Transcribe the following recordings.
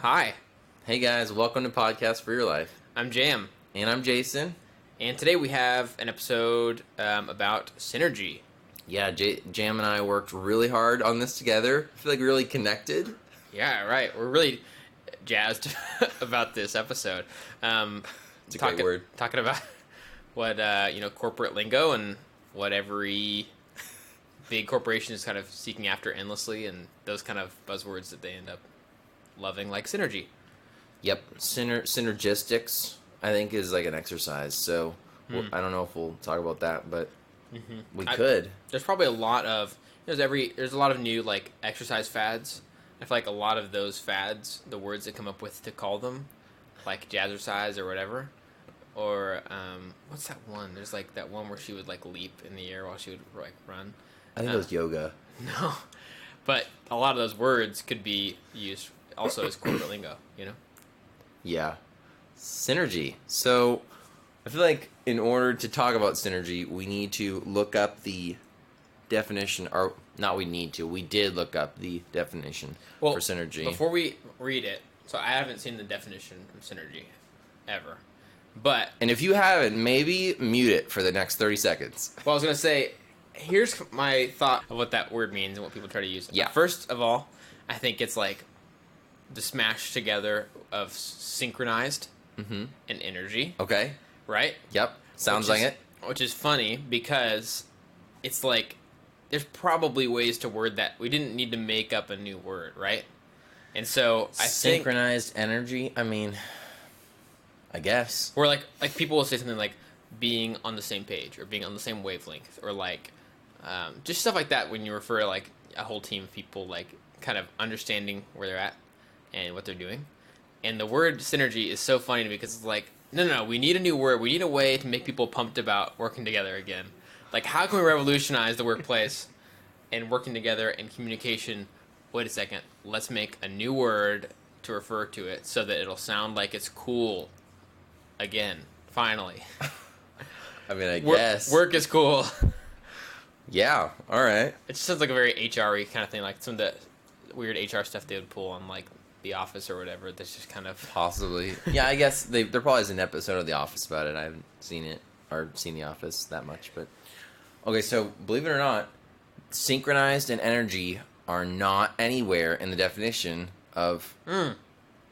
Hi, Hey guys, welcome to Podcast for Your Life. I'm Jam, And I'm Jason. and today we have an episode about synergy. Yeah, Jam and I worked really hard on this together. I feel like really connected. Yeah, right. We're really jazzed about this episode. It's a great word. Talking about what corporate lingo and what every big corporation is kind of seeking after endlessly, and those kind of buzzwords that they end up loving, like synergy. Yep, synergistics, I think, is like an exercise. So I don't know if we'll talk about that, but we could. There's probably a lot of there's a lot of new like exercise fads. I feel like a lot of those fads, the words that come up with to call them, like jazzercise or whatever, or what's that one? There's like that one where she would like leap in the air while she would like run. I think it was yoga. No, but a lot of those words could be used also as corporate lingo. You know. Yeah. Synergy. So I feel like in order to talk about synergy, we need to look up the definition, or not we need to, we did look up the definition for synergy. Before we read it, so I haven't seen the definition of synergy ever. But And if you haven't, maybe mute it for the next 30 seconds. well, I was going to say, here's my thought of what that word means and what people try to use. Yeah. First of all, I think it's like the smash together of synchronized and energy, Okay. right? Yep. Sounds like it. Which is funny because it's like there's probably ways to word that. We didn't need to make up a new word, right? And so I think Synchronized energy. I mean, I guess. or like people will say something like being on the same page or being on the same wavelength or like just stuff like that when you refer to like a whole team of people like kind of understanding where they're at and what they're doing. And the word synergy is so funny to me because it's like, no, we need a new word. We need a way to make people pumped about working together again. Like, how can we revolutionize the workplace and working together and communication? Wait a second. Let's make a new word to refer to it so that it'll sound like it's cool again, finally. I mean, I guess. Work is cool. Yeah. All right. It just sounds like a very HR-y kind of thing, like some of the weird HR stuff they would pull on, like, The Office or whatever. That's just kind of... Possibly. Yeah, I guess there probably is an episode of The Office about it. I haven't seen it or seen The Office that much, but... Okay, so believe it or not, synchronized and energy are not anywhere in the definition of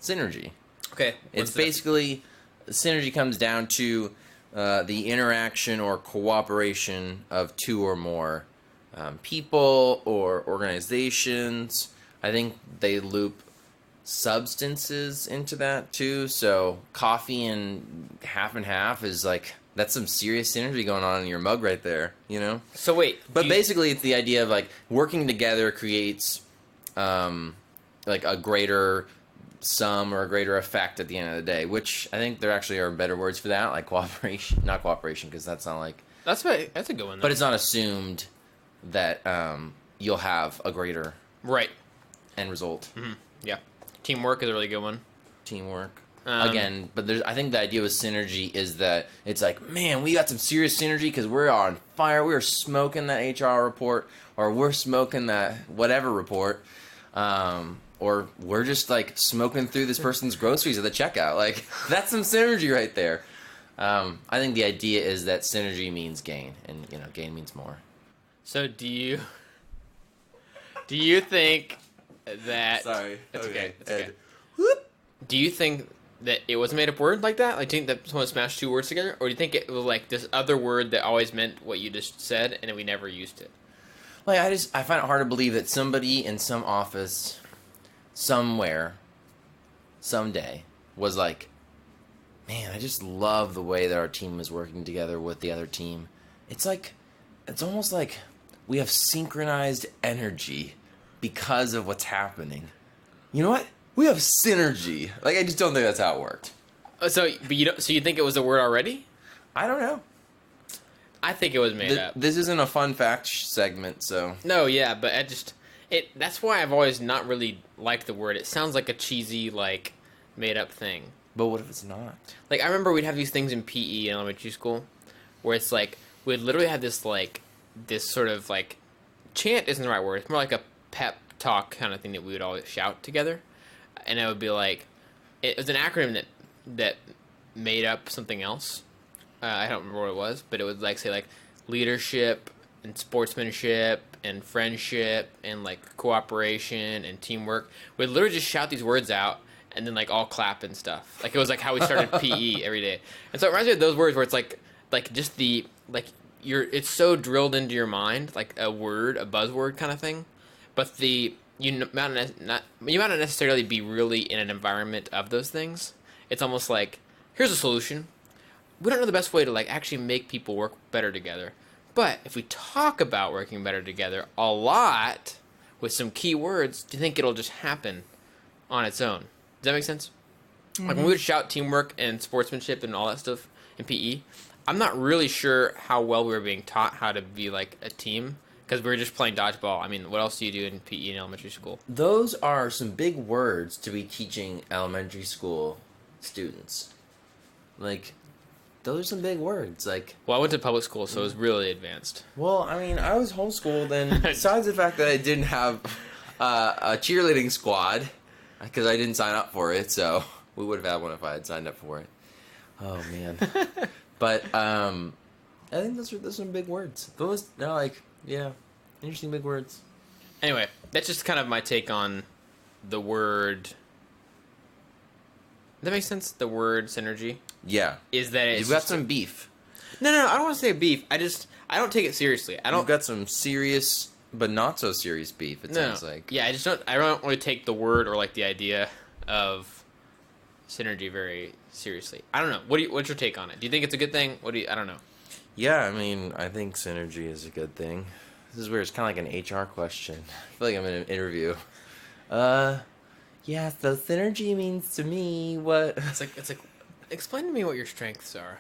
synergy. Okay. It's basically, synergy comes down to the interaction or cooperation of two or more people or organizations. I think they loop substances into that too. So coffee and half is like, that's some serious synergy going on in your mug right there, you know? So wait. But basically it's the idea of like working together creates like a greater sum or a greater effect at the end of the day, which I think there actually are better words for that, like cooperation. Not cooperation, because that's not like... That's a good one, though. But it's not assumed that you'll have a greater right end result. Mm-hmm. Yeah. Teamwork is a really good one. Teamwork. Again, but I think the idea with synergy is that it's like, man, we got some serious synergy because we're on fire. We're smoking that HR report, or we're smoking that whatever report, or we're just like smoking through this person's groceries at the checkout. Like, that's some synergy right there. I think the idea is that synergy means gain, and gain means more. So do you think that... Sorry. It's okay. It's okay. Do you think that it was a made-up word like that? Like, do you think that someone smashed two words together? Or do you think it was like this other word that always meant what you just said, and then we never used it? Like, I find it hard to believe that somebody in some office, somewhere, someday, was like, man, I just love the way that our team is working together with the other team. It's almost like we have synchronized energy because of what's happening. You know what? We have synergy. Like, I just don't think that's how it worked. So you think it was a word already? I don't know. I think it was made up. This isn't a fun fact segment, so... No, yeah, but that's why I've always not really liked the word. It sounds like a cheesy, like, made-up thing. But what if it's not? Like, I remember we'd have these things in PE in elementary school, where it's like, we'd literally have this sort of, like, chant isn't the right word. It's more like a pep talk kind of thing that we would always shout together. and it would be like it was an acronym that made up something else. I don't remember what it was, but it would like say like leadership and sportsmanship and friendship and like cooperation and teamwork. We'd literally just shout these words out and then like all clap and stuff. Like it was like how we started PE every day. And so it reminds me of those words where it's like just the like it's so drilled into your mind, like a word, a buzzword kind of thing. But you might not necessarily be really in an environment of those things. It's almost like here's a solution. We don't know the best way to like actually make people work better together. But if we talk about working better together a lot with some key words, do you think it'll just happen on its own? Does that make sense? Mm-hmm. Like when we would shout teamwork and sportsmanship and all that stuff in PE, I'm not really sure how well we were being taught how to be like a team because we were just playing dodgeball. I mean, what else do you do in PE in elementary school? Those are some big words to be teaching elementary school students. Like, those are some big words. Like, well, I went to public school, so it was really advanced. Well, I mean, I was homeschooled, and besides the fact that I didn't have a cheerleading squad, because I didn't sign up for it, so we would have had one if I had signed up for it. Oh, man. But I think those are some big words. They're like, yeah, interesting big words. Anyway, that's just kind of my take on the word. Does that make sense? The word synergy? Yeah. Is that it's you've got some beef. No, I don't want to say beef. I don't take it seriously. You've got some serious, but not so serious beef, it sounds like. Yeah, I don't really take the word or like the idea of synergy very seriously. I don't know. What's your take on it? Do you think it's a good thing? I don't know. Yeah, I mean, I think synergy is a good thing. This is where it's kind of like an HR question. I feel like I'm in an interview. Yeah, so synergy means to me what... It's like, explain to me what your strengths are.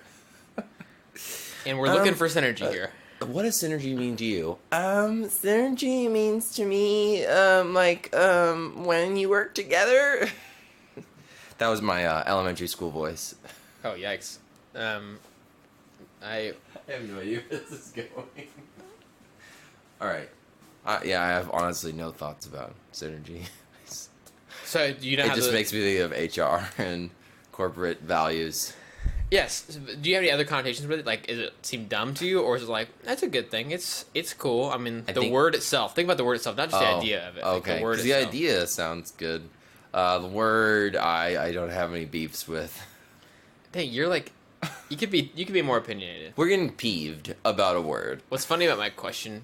And we're looking for synergy here. What does synergy mean to you? Synergy means to me, when you work together. That was my elementary school voice. Oh, yikes. I have no idea where this is going. All right. Yeah, I have honestly no thoughts about synergy. So you know it just makes me think of HR and corporate values. Yes. Do you have any other connotations with it? Like, does it seem dumb to you, or is it like that's a good thing? It's cool. I mean, the word itself. Think about the word itself, not just the idea of it. Okay. Like the word the idea sounds good. The word, I don't have any beefs with. Dang, you're like, you could be more opinionated. We're getting peeved about a word. What's funny about my question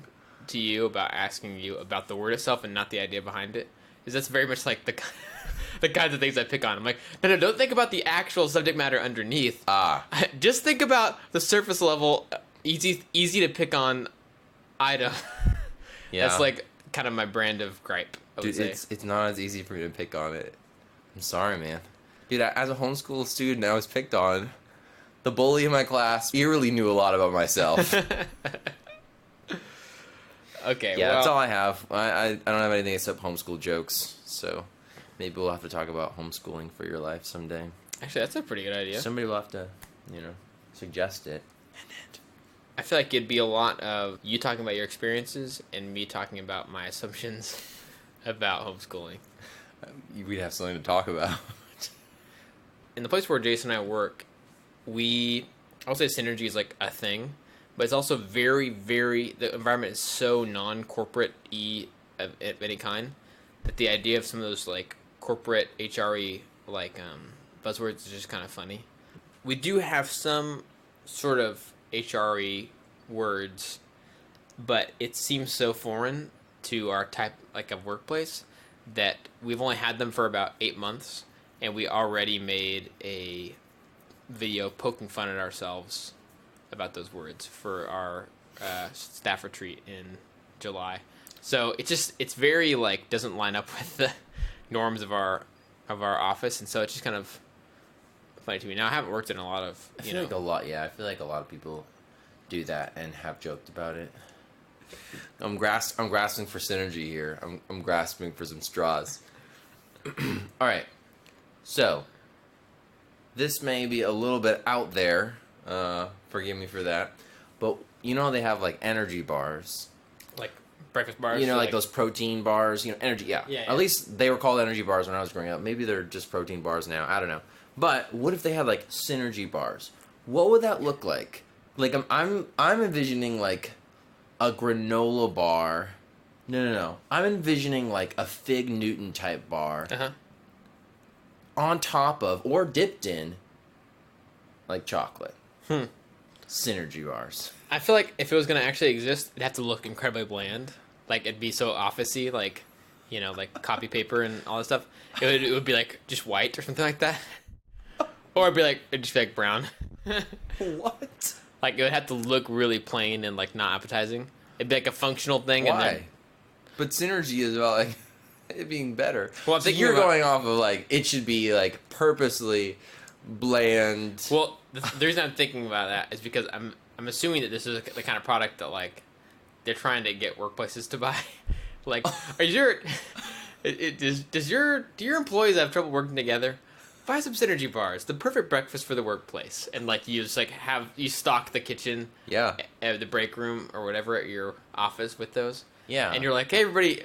to you about asking you about the word itself and not the idea behind it is that's very much like the kinds of things I pick on. I'm like, no, don't think about the actual subject matter underneath. Just think about the surface level, easy to pick on item. Yeah. That's like kind of my brand of gripe, I would say. It's not as easy for me to pick on it. I'm sorry, man. Dude, as a homeschool student, I was picked on. The bully in my class eerily knew a lot about myself. Okay, yeah, that's all I have. I don't have anything except homeschool jokes, so maybe we'll have to talk about homeschooling for your life someday. Actually, that's a pretty good idea. Somebody will have to, suggest it. I feel like it'd be a lot of you talking about your experiences and me talking about my assumptions about homeschooling. We'd have something to talk about. In the place where Jason and I work, I'll say synergy is like a thing. But it's also very, very... The environment is so non-corporate-y of any kind that the idea of some of those, like, corporate HRE, like, buzzwords is just kind of funny. We do have some sort of HRE words, but it seems so foreign to our type, like, of workplace that we've only had them for about 8 months, and we already made a video poking fun at ourselves about those words for our staff retreat in July. So it's very like doesn't line up with the norms of our office, and so it's just kind of funny to me. Now I haven't worked in a lot of I feel like a lot of people do that and have joked about it. I'm grasping for synergy here. I'm grasping for some straws. All right. So this may be a little bit out there. Forgive me for that. But they have like energy bars. Like breakfast bars. You know, like those protein bars. You know, energy. Yeah. Yeah. At least they were called energy bars when I was growing up. Maybe they're just protein bars now. I don't know. But what if they had like synergy bars? What would that look like? Like I'm envisioning like a granola bar. No. I'm envisioning like a Fig Newton type bar. On top of or dipped in like chocolate. Synergy bars. I feel like if it was gonna actually exist, it'd have to look incredibly bland. Like it'd be so office-y, like, you know, like copy paper and all that stuff. It would be like just white or something like that. Or it'd just be like brown. What? Like it would have to look really plain and like not appetizing. It'd be like a functional thing. Why? And then, but synergy is about like it being better. Well, I'm so thinking you're about- going off of like it should be like purposely bland. Well, the reason I'm thinking about that is because I'm assuming that this is the kind of product that like they're trying to get workplaces to buy. Like, do your employees have trouble working together? Buy some synergy bars, the perfect breakfast for the workplace, and like you just like you stock the kitchen, the break room or whatever at your office with those, and you're like, hey everybody,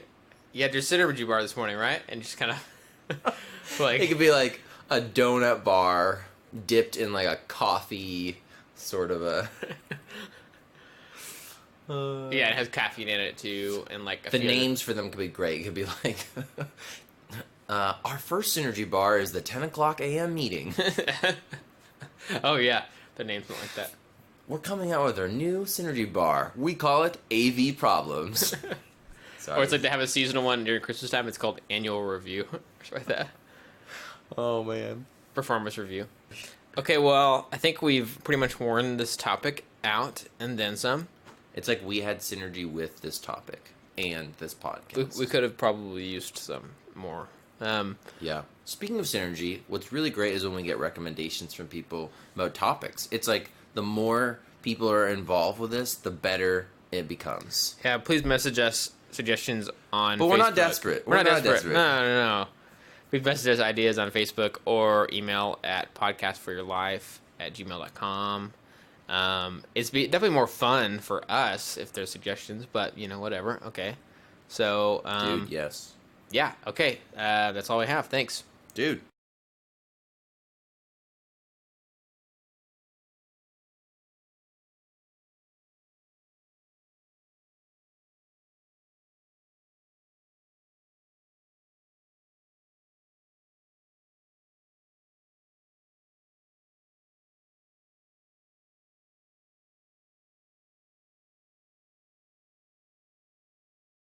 you had your synergy bar this morning, right? And just kind of like it could be like a donut bar dipped in like a coffee sort of a. Yeah, it has caffeine in it too, and like the names for them could be great. It could be like. Our first synergy bar is the 10 o'clock a.m. meeting. Oh, yeah. The name's not like that. We're coming out with our new synergy bar. We call it AV Problems. Or it's like they have a seasonal one during Christmas time. It's called Annual Review. Or something like that. Oh, man. Performance Review. Okay, well, I think we've pretty much worn this topic out and then some. It's like we had synergy with this topic and this podcast. We could have probably used some more. Yeah. Speaking of synergy, what's really great is when we get recommendations from people about topics. It's like the more people are involved with this, the better it becomes. Yeah, please message us suggestions on Facebook. But we're not desperate. We're not desperate. No. Please message us ideas on Facebook or email at podcastforyourlife@gmail.com. It's definitely more fun for us if there's suggestions, but, you know, whatever. Okay. So, Dude, yes. Yeah, okay. That's all we have. Thanks. Dude.